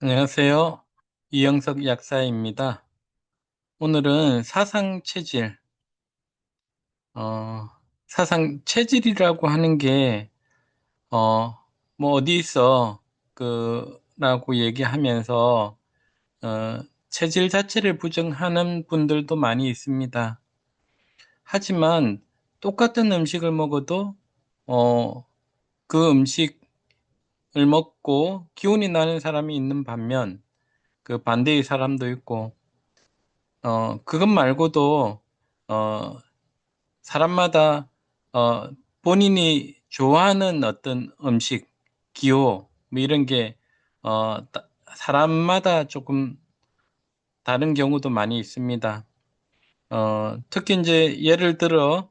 안녕하세요. 이영석 약사입니다. 오늘은 사상체질, 어, 사상체질이라고 하는 게, 어, 뭐 어디서, 라고 얘기하면서, 체질 자체를 부정하는 분들도 많이 있습니다. 하지만 똑같은 음식을 먹어도, 어, 그 음식을 먹고 기운이 나는 사람이 있는 반면, 그 반대의 사람도 있고, 그것 말고도, 어, 사람마다, 어, 본인이 좋아하는 어떤 음식, 기호, 뭐 이런 게, 사람마다 조금 다른 경우도 많이 있습니다. 특히 이제 예를 들어,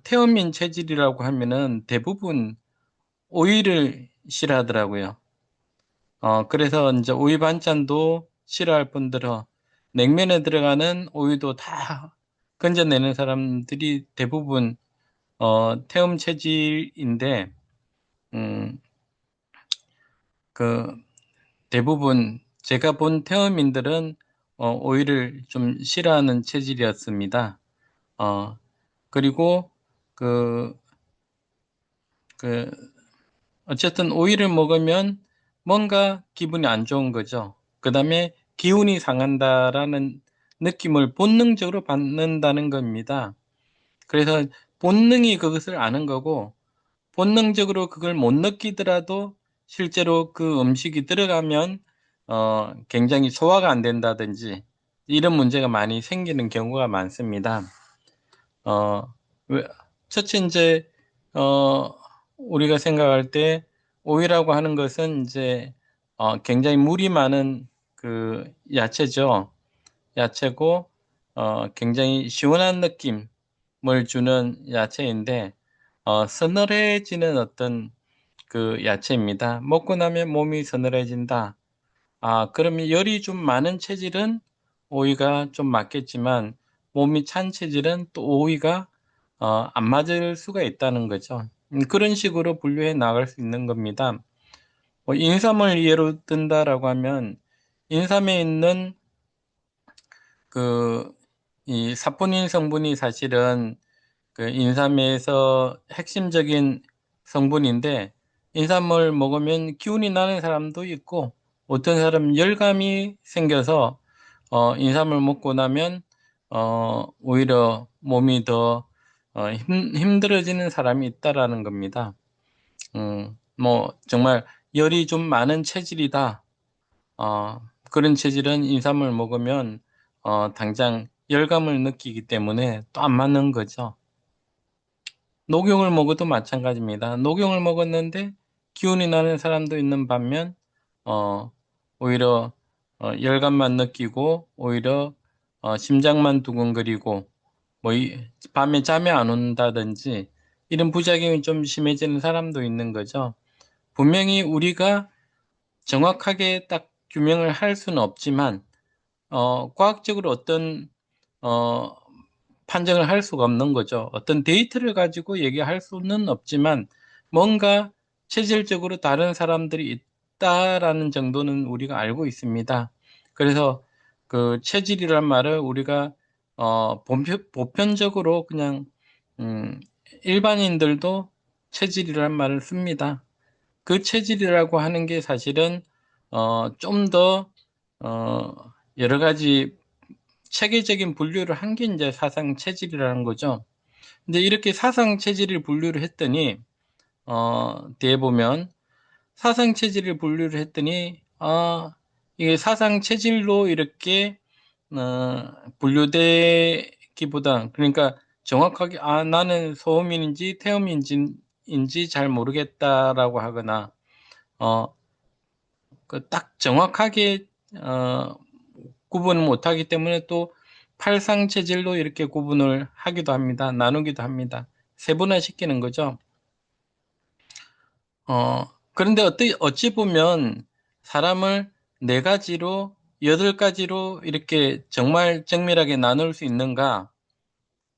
태음인 체질이라고 하면은 대부분 오이를 싫어하더라고요. 그래서 이제 오이 반찬도 싫어할 뿐더러 냉면에 들어가는 오이도 다 건져내는 사람들이 대부분 태음 체질인데 음, 그 대부분 제가 본 태음인들은 오이를 좀 싫어하는 체질이었습니다. 어, 그리고 그, 그 어쨌든 오이를 먹으면 뭔가 기분이 안 좋은 거죠. 그 다음에 기운이 상한다라는 느낌을 본능적으로 받는다는 겁니다. 그래서 본능이 그것을 아는 거고, 본능적으로 그걸 못 느끼더라도 실제로 그 음식이 들어가면, 굉장히 소화가 안 된다든지, 이런 문제가 많이 생기는 경우가 많습니다. 어, 왜- 첫째 이제 우리가 생각할 때 오이라고 하는 것은 이제 굉장히 물이 많은 그 야채죠. 야채고 굉장히 시원한 느낌을 주는 야채인데 서늘해지는 어떤 그 야채입니다. 먹고 나면 몸이 서늘해진다. 그러면 열이 좀 많은 체질은 오이가 좀 맞겠지만 몸이 찬 체질은 또 오이가 안 맞을 수가 있다는 거죠. 그런 식으로 분류해 나갈 수 있는 겁니다. 뭐 인삼을 예로 든다라고 하면 인삼에 있는 그 이 사포닌 성분이 사실은 그 인삼에서 핵심적인 성분인데 인삼을 먹으면 기운이 나는 사람도 있고 어떤 사람은 열감이 생겨서 인삼을 먹고 나면 오히려 몸이 더 힘들어지는 사람이 있다라는 겁니다. 뭐 정말 열이 좀 많은 체질이다. 그런 체질은 인삼을 먹으면 당장 열감을 느끼기 때문에 또 안 맞는 거죠. 녹용을 먹어도 마찬가지입니다. 녹용을 먹었는데 기운이 나는 사람도 있는 반면 어, 오히려 열감만 느끼고 오히려 심장만 두근거리고 뭐 밤에 잠이 안 온다든지 이런 부작용이 좀 심해지는 사람도 있는 거죠. 분명히 우리가 정확하게 딱 규명을 할 수는 없지만 과학적으로 어떤 어, 판정을 할 수가 없는 거죠. 어떤 데이터를 가지고 얘기할 수는 없지만 뭔가 체질적으로 다른 사람들이 있다라는 정도는 우리가 알고 있습니다. 그래서 그 체질이란 말을 우리가 보편적으로 그냥 음, 일반인들도 체질이란 말을 씁니다. 그 체질이라고 하는 게 사실은 좀 더 여러 가지 체계적인 분류를 한 게 이제 사상 체질이라는 거죠. 근데 이렇게 사상 체질을 분류를 했더니 뒤에 보면 사상 체질을 분류를 했더니 이게 사상 체질로 이렇게 분류되기보다 그러니까 정확하게 나는 소음인지 태음인지 잘 모르겠다라고 하거나 어, 그 딱 정확하게 어, 구분을 못하기 때문에 또 팔상 체질로 이렇게 구분을 하기도 합니다. 나누기도 합니다. 세분화시키는 거죠. 그런데 어찌 보면 사람을 네 가지로, 여덟 가지로 이렇게 정말 정밀하게 나눌 수 있는가?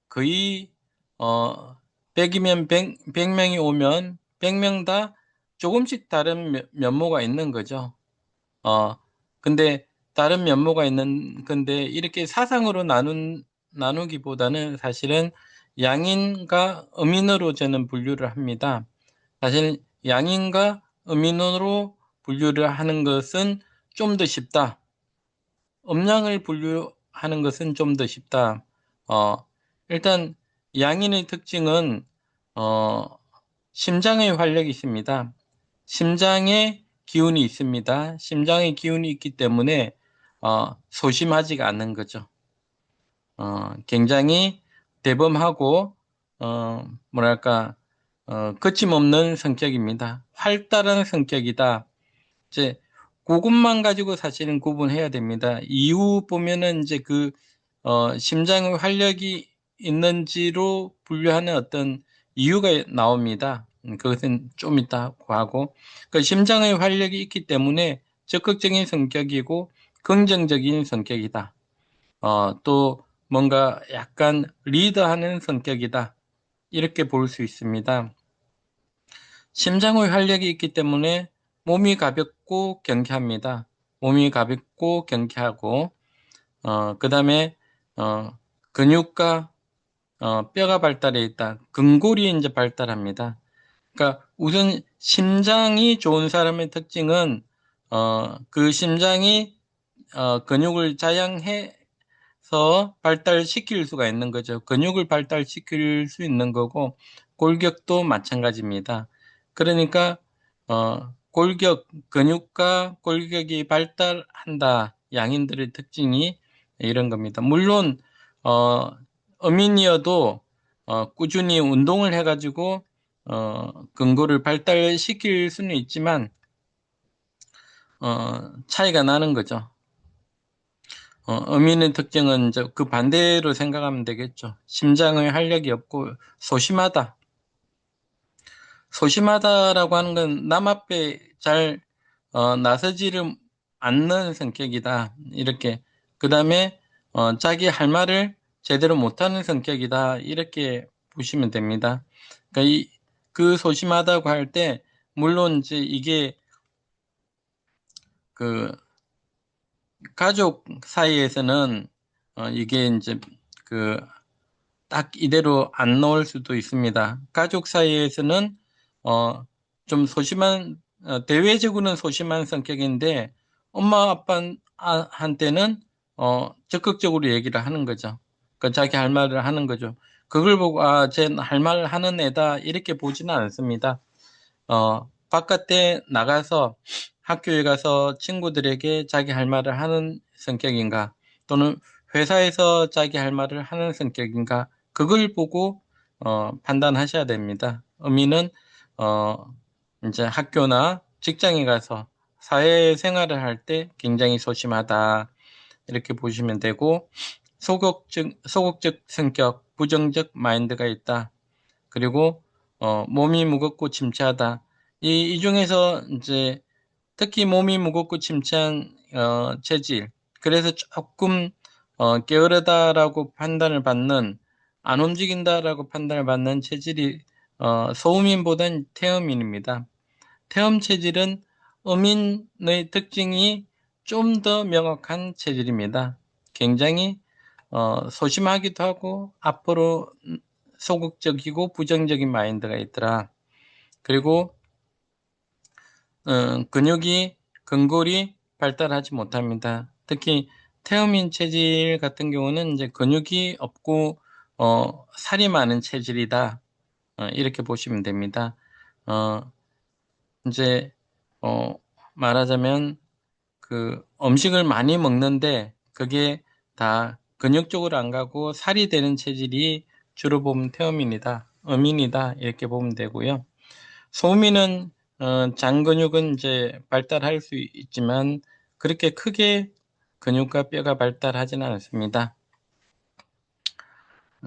거의, 어, 100이면 100명이 오면 100명 다 조금씩 다른 면모가 있는 거죠. 근데 다른 면모가 있는 건데 이렇게 사상으로 나누기보다는 사실은 양인과 음인으로 저는 분류를 합니다. 사실 양인과 음인으로 분류를 하는 것은 좀 더 쉽다. 음양을 분류하는 것은 좀 더 쉽다. 어, 일단 양인의 특징은 어, 심장의 활력이 있습니다. 심장에 기운이 있습니다. 심장의 기운이 있기 때문에 소심하지가 않는 거죠. 굉장히 대범하고 뭐랄까 거침없는 성격입니다. 활달한 성격이다. 이제 그것만 가지고 사실은 구분해야 됩니다. 이후 보면은 이제 심장의 활력이 있는지로 분류하는 어떤 이유가 나옵니다. 그것은 좀 이따 하고 그 심장의 활력이 있기 때문에 적극적인 성격이고 긍정적인 성격이다. 또 뭔가 약간 리드하는 성격이다. 이렇게 볼 수 있습니다. 심장의 활력이 있기 때문에 몸이 가볍고 경쾌합니다. 몸이 가볍고 경쾌하고, 그 다음에, 근육과, 뼈가 발달해 있다. 근골이 이제 발달합니다. 그러니까 우선 심장이 좋은 사람의 특징은, 그 심장이, 근육을 자양해서 발달시킬 수가 있는 거죠. 근육을 발달시킬 수 있는 거고, 골격도 마찬가지입니다. 그러니까 근육과 골격이 발달한다. 양인들의 특징이 이런 겁니다. 물론 어민이어도 꾸준히 운동을 해가지고 근골을 발달시킬 수는 있지만 차이가 나는 거죠. 어민의 특징은 이제 그 반대로 생각하면 되겠죠. 심장의 활력이 없고 소심하다. 소심하다라고 하는 건 남 앞에 잘 나서지를 않는 성격이다. 이렇게 그 다음에 자기 할 말을 제대로 못하는 성격이다. 이렇게 보시면 됩니다. 그러니까 그 소심하다고 할 때 물론 이제 이게 그 가족 사이에서는 이게 이제 그 딱 이대로 안 나올 수도 있습니다. 가족 사이에서는 어, 좀 소심한 대외적으로는 소심한 성격인데 엄마 아빠한테는 적극적으로 얘기를 하는 거죠. 그 자기 할 말을 하는 거죠. 그걸 보고 쟤 할 말 하는 애다 이렇게 보지는 않습니다. 바깥에 나가서 학교에 가서 친구들에게 자기 할 말을 하는 성격인가 또는 회사에서 자기 할 말을 하는 성격인가 그걸 보고 판단하셔야 됩니다. 의미는 어, 이제 학교나 직장에 가서 사회생활을 할 때 굉장히 소심하다 이렇게 보시면 되고 소극적 성격, 부정적 마인드가 있다. 그리고 몸이 무겁고 침체하다. 이 중에서 이제 특히 몸이 무겁고 침체한 체질. 그래서 조금 게으르다라고 판단을 받는 안 움직인다라고 판단을 받는 체질이 소음인보다는 태음인입니다. 태음 체질은 음인의 특징이 좀 더 명확한 체질입니다. 굉장히 소심하기도 하고 앞으로 소극적이고 부정적인 마인드가 있더라. 그리고 근골이 발달하지 못합니다. 특히 태음인 체질 같은 경우는 이제 근육이 없고 살이 많은 체질이다. 이렇게 보시면 됩니다. 어, 이제 어, 말하자면 그 음식을 많이 먹는데 그게 다 근육 쪽으로 안 가고 살이 되는 체질이 주로 보면 태음인이다, 음인이다 이렇게 보면 되고요. 소음인은 장근육은 이제 발달할 수 있지만 그렇게 크게 근육과 뼈가 발달하지는 않습니다.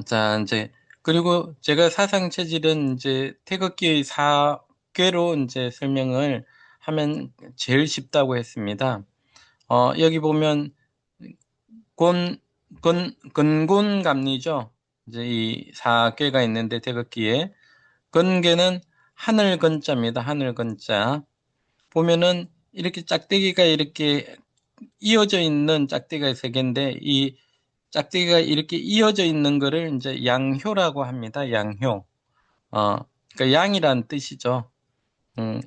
자, 이제 그리고 제가 사상 체질은 이제 태극기의 4궤로 이제 설명을 하면 제일 쉽다고 했습니다. 여기 보면 근곤감리죠. 이제 이 4궤가 있는데 태극기에 근궤는 하늘 근자입니다. 하늘 근자. 보면은 이렇게 짝대기가 이렇게 이어져 있는 짝대기가 세 개인데, 이 짝대기가 이렇게 이어져 있는 거를 이제 양효라고 합니다. 양효. 그러니까 양이란 뜻이죠.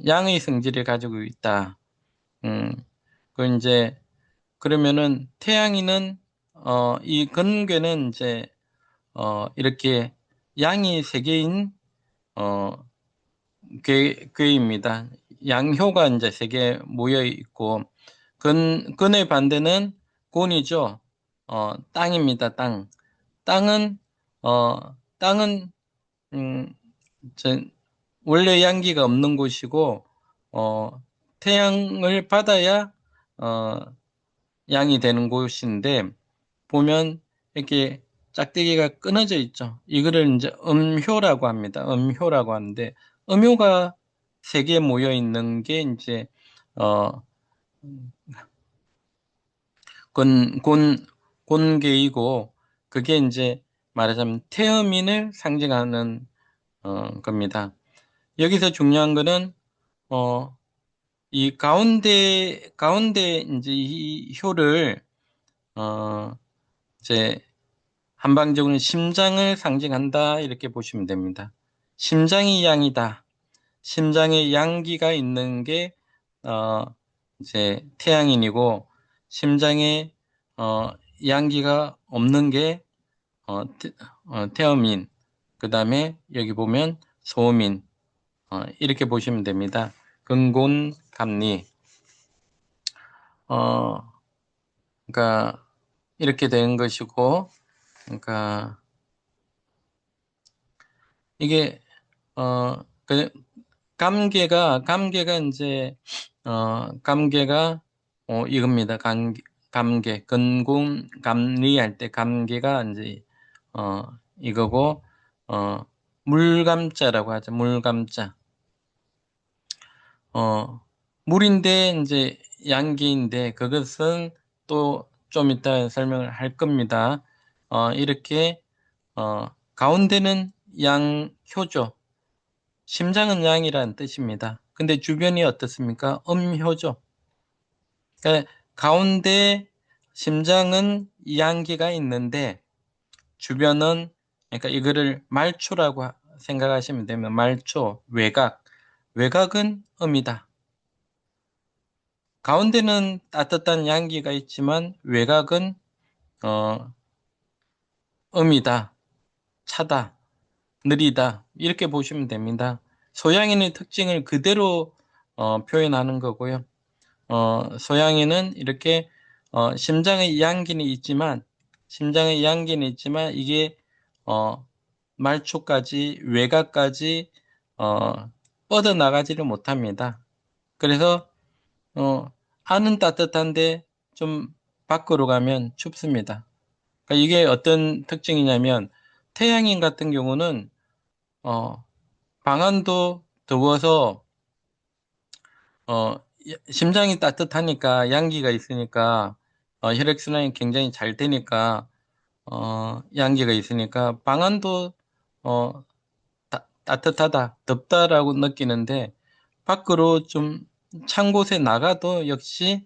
양의 성질을 가지고 있다. 음, 그 이제 그러면은 태양이는 이 근괴는 이제 이렇게 양이 세 개인 어 괴입니다. 양효가 이제 세 개 모여 있고 근의 반대는 곤이죠. 땅입니다. 땅. 땅은 땅은 음, 저, 원래 양기가 없는 곳이고 태양을 받아야 어, 양이 되는 곳인데 보면 이렇게 짝대기가 끊어져 있죠. 이거를 이제 음효라고 합니다. 음효라고 하는데 음효가 세 개 모여 있는 게 이제 어, 곤, 곤, 곤계이고 그게 이제 말하자면 태음인을 상징하는 겁니다. 여기서 중요한 거는 어, 이 가운데 이제 이 효를 어, 이제 한방적으로 심장을 상징한다 이렇게 보시면 됩니다. 심장이 양이다. 심장에 양기가 있는 게 어, 이제 태양인이고 심장에 양기가 없는 게 태음인. 그다음에 여기 보면 소음인. 이렇게 보시면 됩니다. 근곤감리. 어, 그러니까 이렇게 되는 것이고, 그러니까 이게 그 감개가 이제 감개가 이겁니다. 감개 근곤 감리할 때 감개가 이제 이거고 물감자라고 하죠. 물감자. 물인데 이제 양기인데 그것은 또 좀 이따 설명을 할 겁니다. 이렇게 가운데는 양효죠. 심장은 양이라는 뜻입니다. 근데 주변이 어떻습니까? 음효죠. 그러니까 가운데 심장은 양기가 있는데 주변은 그러니까 이거를 말초라고 생각하시면 되면 말초, 외곽은 음이다. 가운데는 따뜻한 양기가 있지만 외곽은 어, 음이다, 차다, 느리다 이렇게 보시면 됩니다. 소양인의 특징을 그대로 표현하는 거고요. 소양인은 이렇게 심장의 양기는 있지만 이게 말초까지 외곽까지 뻗어나가지를 못합니다. 그래서 안은 따뜻한데 좀 밖으로 가면 춥습니다. 그러니까 이게 어떤 특징이냐면 태양인 같은 경우는 어, 방안도 더워서 어, 심장이 따뜻하니까 양기가 있으니까 혈액순환이 굉장히 잘 되니까 양기가 있으니까 방안도 어, 따뜻하다, 덥다라고 느끼는데 밖으로 좀 찬 곳에 나가도 역시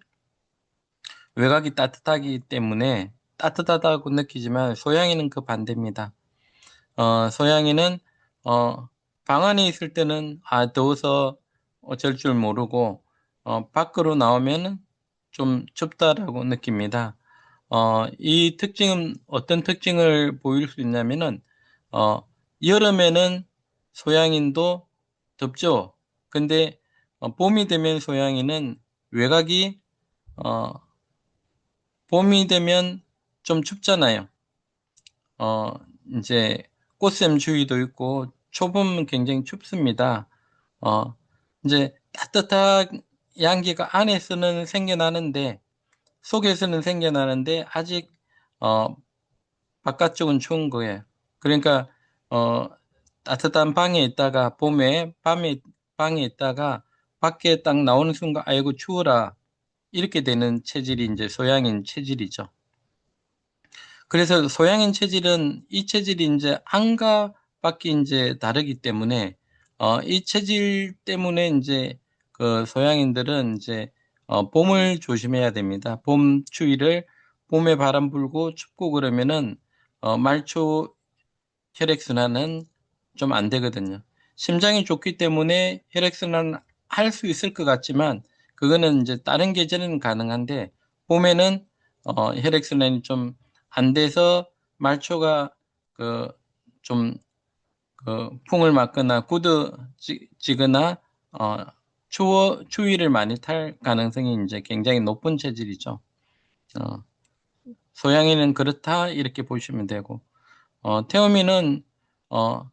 외곽이 따뜻하기 때문에 따뜻하다고 느끼지만 소양이는 그 반대입니다. 소양이는 어, 방 안에 있을 때는 더워서 어쩔 줄 모르고 밖으로 나오면은 좀 춥다라고 느낍니다. 이 특징은 어떤 특징을 보일 수 있냐면은 어, 여름에는 소양인도 덥죠. 근데 봄이 되면 소양인은 외곽이 어, 봄이 되면 좀 춥잖아요. 어, 이제 꽃샘 주의도 있고 초봄은 굉장히 춥습니다. 어, 이제 따뜻한 양기가 안에서는 생겨나는데 속에서는 생겨나는데 아직 어, 바깥쪽은 추운 거예요. 그러니까 어, 따뜻한 방에 있다가 밤에 방에 있다가 밖에 딱 나오는 순간 아이고 추워라 이렇게 되는 체질이 이제 소양인 체질이죠. 그래서 소양인 체질은 이 체질이 이제 안과 밖이 이제 다르기 때문에 이 체질 때문에 이제 그 소양인들은 이제 봄을 조심해야 됩니다. 봄 추위를 봄에 바람 불고 춥고 그러면은 말초 혈액순환은 좀 안 되거든요. 심장이 좋기 때문에 혈액순환 할 수 있을 것 같지만 그거는 이제 다른 계절은 가능한데 봄에는 혈액순환이 좀 안 돼서 말초가 그좀 풍을 맞거나 굳어지거나 추위를 많이 탈 가능성이 이제 굉장히 높은 체질이죠. 어, 소양이는 그렇다 이렇게 보시면 되고 태음이는 어,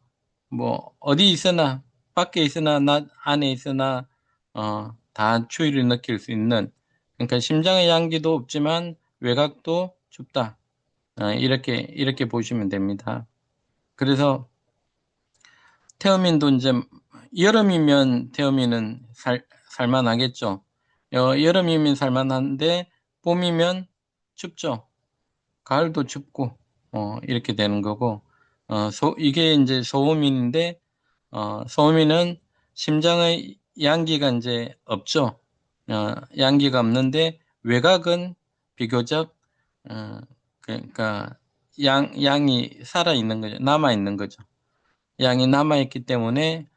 뭐 어디 있으나 밖에 있으나 나 안에 있으나 다 추위를 느낄 수 있는 그러니까 심장의 양기도 없지만 외곽도 춥다. 이렇게 보시면 됩니다. 그래서 태어민도 이제 여름이면 태어민은 살만하겠죠. 여름이면 살만한데 봄이면 춥죠. 가을도 춥고 이렇게 되는 거고 이게 이제 소음인데 소음인은 심장의 양기가 이제 없죠. 양기가 없는데 외곽은 비교적 어, 그러니까 양이 살아 있는 거죠. 남아 있는 거죠. 양이 남아있기 때문에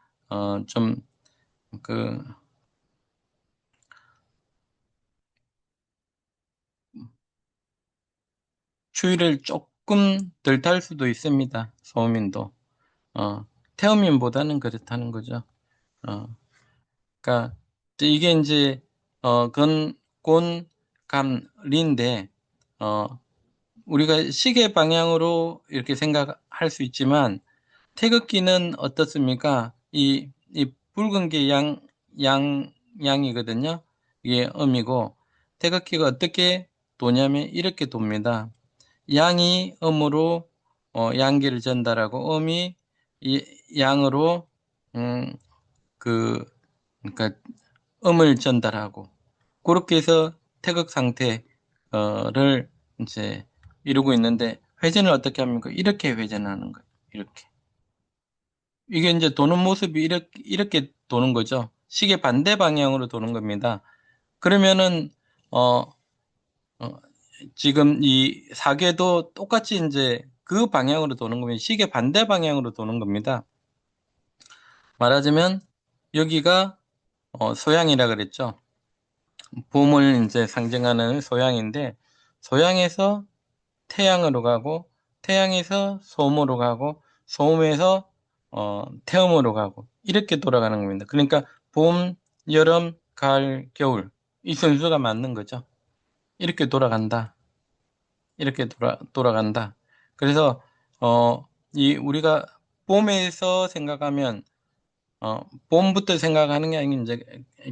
좀 그 추위를 조금 덜 탈 수도 있습니다. 소음인도 태음인보다는 그렇다는 거죠. 어, 그러니까 이게 이제 곤감리인데 우리가 시계 방향으로 이렇게 생각할 수 있지만 태극기는 어떻습니까? 이 붉은 게 양이거든요. 이게 음이고, 태극기가 어떻게 도냐면 이렇게 돕니다. 양이 음으로 양기를 전달하고, 음이 양으로, 음, 그, 그러니까 음을 전달하고, 그렇게 해서 태극 상태를 이제 이루고 있는데, 회전을 어떻게 합니까? 이렇게 회전하는 거예요. 이렇게. 이게 이제 도는 모습이 이렇게 도는 거죠. 시계 반대 방향으로 도는 겁니다. 그러면은, 어, 어, 지금 이 사계도 똑같이 이제 그 방향으로 도는 거면 시계 반대 방향으로 도는 겁니다. 말하자면 여기가 소양이라 그랬죠. 봄을 이제 상징하는 소양인데 소양에서 태양으로 가고 태양에서 소음으로 가고 소음에서 태음으로 가고 이렇게 돌아가는 겁니다. 그러니까 봄, 여름, 가을, 겨울 이 순서가 맞는 거죠. 이렇게 돌아간다. 이렇게 돌아간다. 그래서 이 우리가 봄에서 생각하면 봄부터 생각하는 게 아니고 이제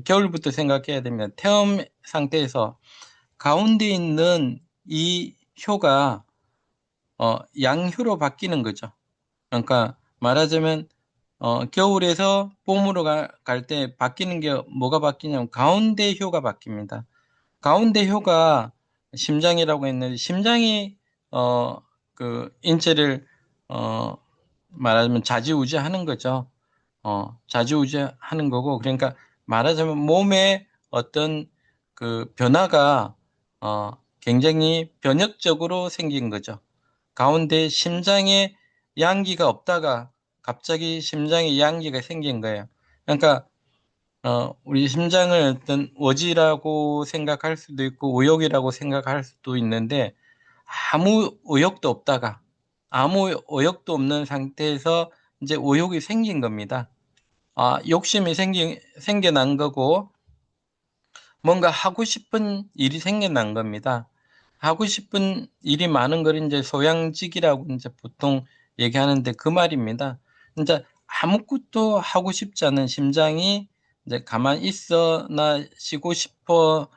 겨울부터 생각해야 됩니다. 태음 상태에서 가운데 있는 이 효가 양효로 바뀌는 거죠. 그러니까 말하자면 겨울에서 봄으로 갈 때 바뀌는 게 뭐가 바뀌냐면 가운데 효가 바뀝니다. 가운데 효가 심장이라고 했는데 심장이 어, 그 인체를 어, 말하자면 좌지우지하는 거죠. 좌지우지하는 거고 그러니까 말하자면 몸에 어떤 그 변화가 굉장히 변혁적으로 생긴 거죠. 가운데 심장에 양기가 없다가 갑자기 심장에 양기가 생긴 거예요. 그러니까 우리 심장을 어떤 워지라고 생각할 수도 있고 의욕이라고 생각할 수도 있는데 아무 의욕도 없다가 아무 의욕도 없는 상태에서 이제 의욕이 생긴 겁니다. 욕심이 생겨난 거고 뭔가 하고 싶은 일이 생겨난 겁니다. 하고 싶은 일이 많은 걸 이제 소양직이라고 이제 보통 얘기하는데 그 말입니다. 이제 아무것도 하고 싶지 않은 심장이 이제 가만 있어, 나 쉬고 싶어,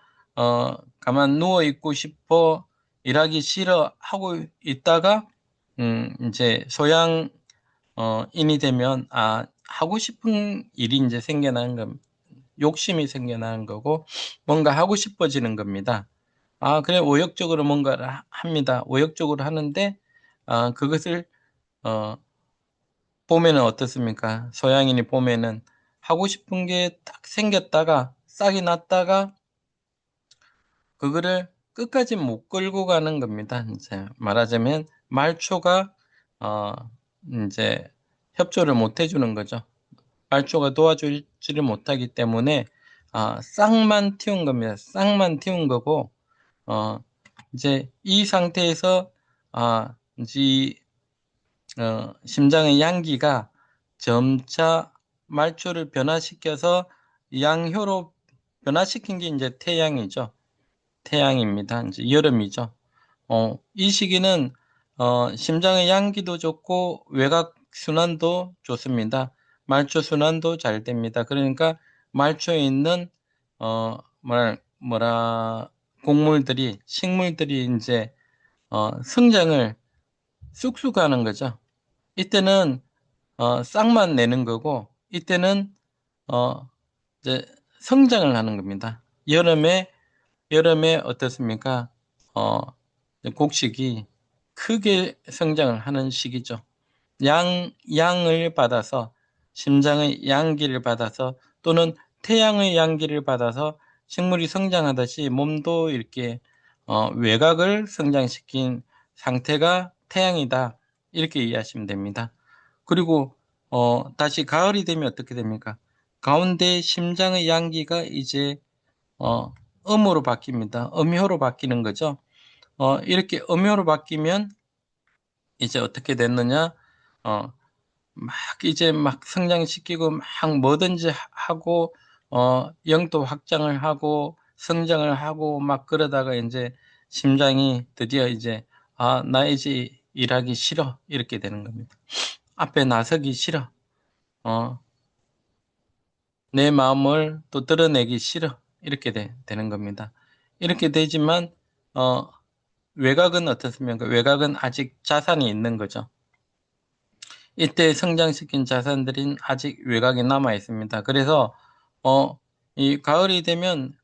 가만 누워 있고 싶어, 일하기 싫어 하고 있다가, 이제 인이 되면, 하고 싶은 일이 이제 생겨나는 겁니다. 욕심이 생겨나는 거고, 뭔가 하고 싶어지는 겁니다. 그래, 오역적으로 뭔가를 합니다. 오역적으로 하는데, 그것을, 어, 봄에는 어떻습니까? 소양인이 봄에는 하고 싶은 게 딱 생겼다가, 싹이 났다가, 그거를 끝까지 못 끌고 가는 겁니다. 이제 말하자면 말초가 어 인제 협조를 못 해주는 거죠. 말초가 도와주지를 못하기 때문에 싹만 틔운 겁니다. 싹만 틔운 거고 이제 이 상태에서 이제 심장의 양기가 점차 말초를 변화시켜서 양효로 변화시킨 게 이제 태양이죠. 태양입니다. 이제 여름이죠. 이 시기는 심장의 양기도 좋고 외곽 순환도 좋습니다. 말초 순환도 잘 됩니다. 그러니까 말초에 있는 곡물들이 식물들이 이제 성장을 쑥쑥 하는 거죠. 이때는 싹만 내는 거고 이때는 이제 성장을 하는 겁니다. 여름에 어떻습니까? 어, 곡식이 크게 성장을 하는 시기죠. 양을 받아서 심장의 양기를 받아서 또는 태양의 양기를 받아서 식물이 성장하듯이 몸도 이렇게 외곽을 성장시킨 상태가 태양이다. 이렇게 이해하시면 됩니다. 그리고 다시 가을이 되면 어떻게 됩니까? 가운데 심장의 양기가 이제 음으로 바뀝니다. 음효로 바뀌는 거죠. 이렇게 음효로 바뀌면 이제 어떻게 됐느냐? 어, 막 이제 막 성장시키고 막 뭐든지 하고 영도 확장을 하고 성장을 하고 막 그러다가 이제 심장이 드디어 이제 나 이제 일하기 싫어 이렇게 되는 겁니다. 앞에 나서기 싫어. 어, 내 마음을 또 드러내기 싫어 이렇게 되는 겁니다. 이렇게 되지만 어, 외곽은 어떻습니까? 외곽은 아직 자산이 있는 거죠. 이때 성장시킨 자산들인 아직 외곽에 남아 있습니다. 그래서 이 가을이 되면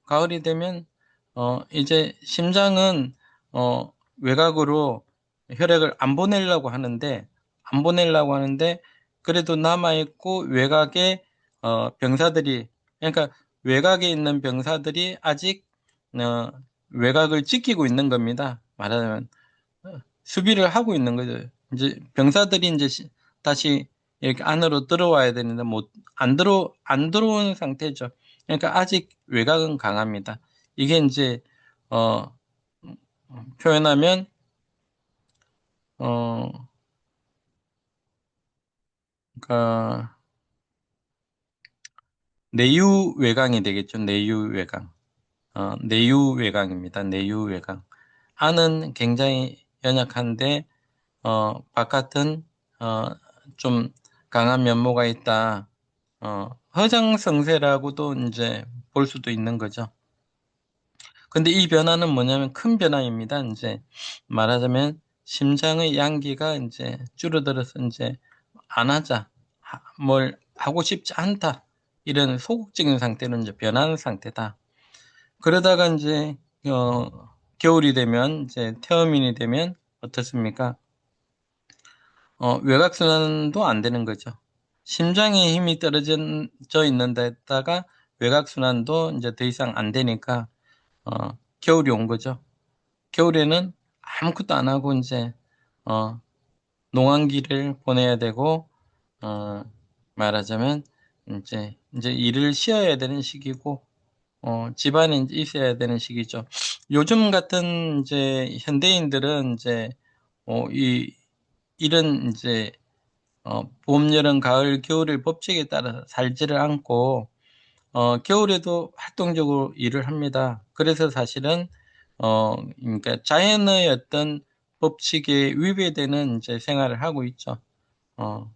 이제 심장은 외곽으로 혈액을 안 보내려고 하는데 그래도 남아 있고 외곽에 병사들이 그러니까 외곽에 있는 병사들이 아직 어, 외곽을 지키고 있는 겁니다. 말하자면 수비를 하고 있는 거죠. 이제 병사들이 이제 다시 이렇게 안으로 들어와야 되는데 안 들어오는 상태죠. 그러니까 아직 외곽은 강합니다. 이게 이제 어 표현하면 어 그러니까 내유 외곽이 되겠죠. 내유 외곽. 내유 외곽입니다. 내유 외곽. 안은 굉장히 연약한데 바깥은 좀 강한 면모가 있다. 허장성세라고도 이제 볼 수도 있는 거죠. 근데 이 변화는 뭐냐면 큰 변화입니다. 이제 말하자면 심장의 양기가 이제 줄어들어서 이제 안 하자, 뭘 하고 싶지 않다. 이런 소극적인 상태는 이제 변하는 상태다. 그러다가 이제 겨울이 되면 이제 태어민이 되면 어떻습니까? 외곽순환도 안 되는 거죠. 심장의 힘이 떨어져 있는 데다가 외곽순환도 이제 더 이상 안 되니까, 겨울이 온 거죠. 겨울에는 아무것도 안 하고 이제, 농한기를 보내야 되고, 말하자면, 이제 일을 쉬어야 되는 시기고, 집안에 이제 있어야 되는 시기죠. 요즘 같은 이제 현대인들은 이제, 이런 이제 봄, 여름, 가을, 겨울의 법칙에 따라서 살지를 않고 겨울에도 활동적으로 일을 합니다. 그래서 사실은 그러니까 자연의 어떤 법칙에 위배되는 이제 생활을 하고 있죠.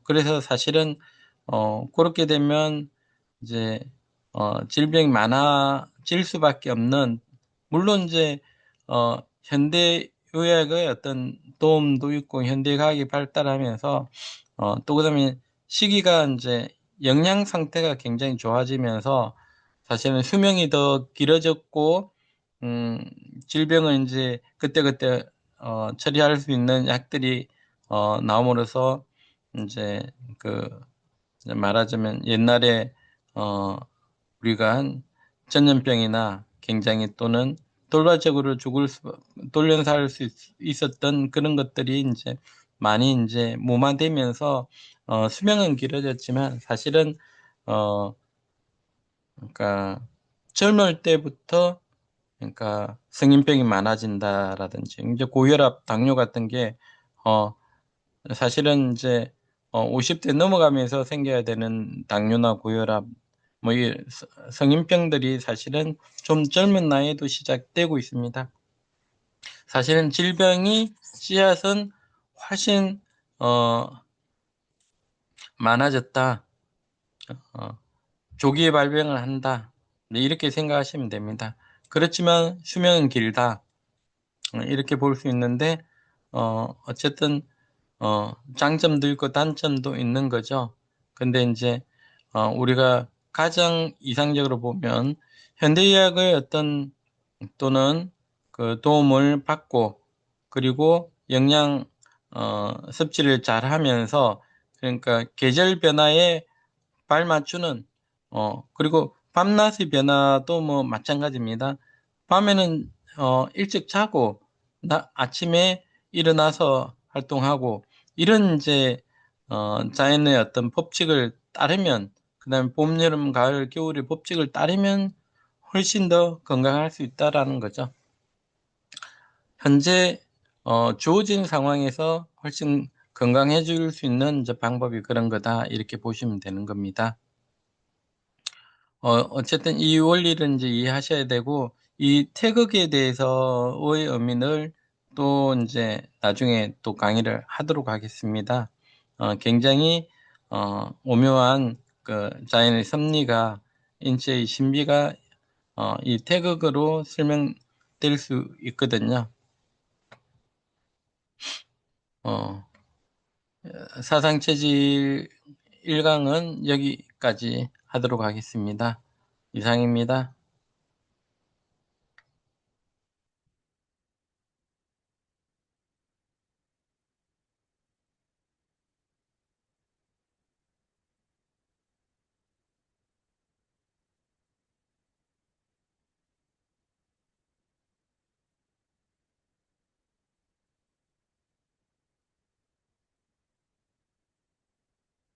그래서 사실은 그렇게 되면 이제 질병이 많아질 수밖에 없는 물론 이제 현대 의학의 어떤 도움도 있고 현대 과학이 발달하면서 또 그다음에 시기가 이제 영양 상태가 굉장히 좋아지면서 사실은 수명이 더 길어졌고 음, 질병을 이제 그때그때 처리할 수 있는 약들이 나옴으로써 이제 그 이제 말하자면 옛날에 어 우리가 한 전염병이나 굉장히 또는 돌발적으로 돌연사할 수 있었던 그런 것들이 이제 많이 이제 무마되면서 수명은 길어졌지만 사실은 그러니까 젊을 때부터 그러니까 성인병이 많아진다라든지 이제 고혈압, 당뇨 같은 게 사실은 이제 50대 넘어가면서 생겨야 되는 당뇨나 고혈압 뭐 이 성인병들이 사실은 좀 젊은 나이에도 시작되고 있습니다. 사실은 질병이 씨앗은 훨씬 많아졌다. 어, 조기에 발병을 한다. 네, 이렇게 생각하시면 됩니다. 그렇지만 수명은 길다. 이렇게 볼 수 있는데 어쨌든 장점도 있고 단점도 있는 거죠. 근데 이제 우리가 가장 이상적으로 보면 현대의학의 어떤 또는 그 도움을 받고 그리고 영양 섭취를 잘 하면서 그러니까 계절 변화에 발맞추는 그리고 밤낮의 변화도 뭐 마찬가지입니다. 밤에는 일찍 자고 아침에 일어나서 활동하고 이런 이제 자연의 어떤 법칙을 따르면 그다음에 봄, 여름, 가을, 겨울의 법칙을 따르면 훨씬 더 건강할 수 있다라는 거죠. 현재 주어진 상황에서 훨씬 건강해질 수 있는 이제 방법이 그런 거다 이렇게 보시면 되는 겁니다. 어쨌든 이 원리를 이제 이해하셔야 되고, 이 태극에 대해서의 의미를 또 이제 나중에 또 강의를 하도록 하겠습니다. 굉장히, 오묘한 그 자연의 섭리가, 인체의 신비가, 이 태극으로 설명될 수 있거든요. 어, 사상체질 1강은 여기까지 하도록 하겠습니다. 이상입니다.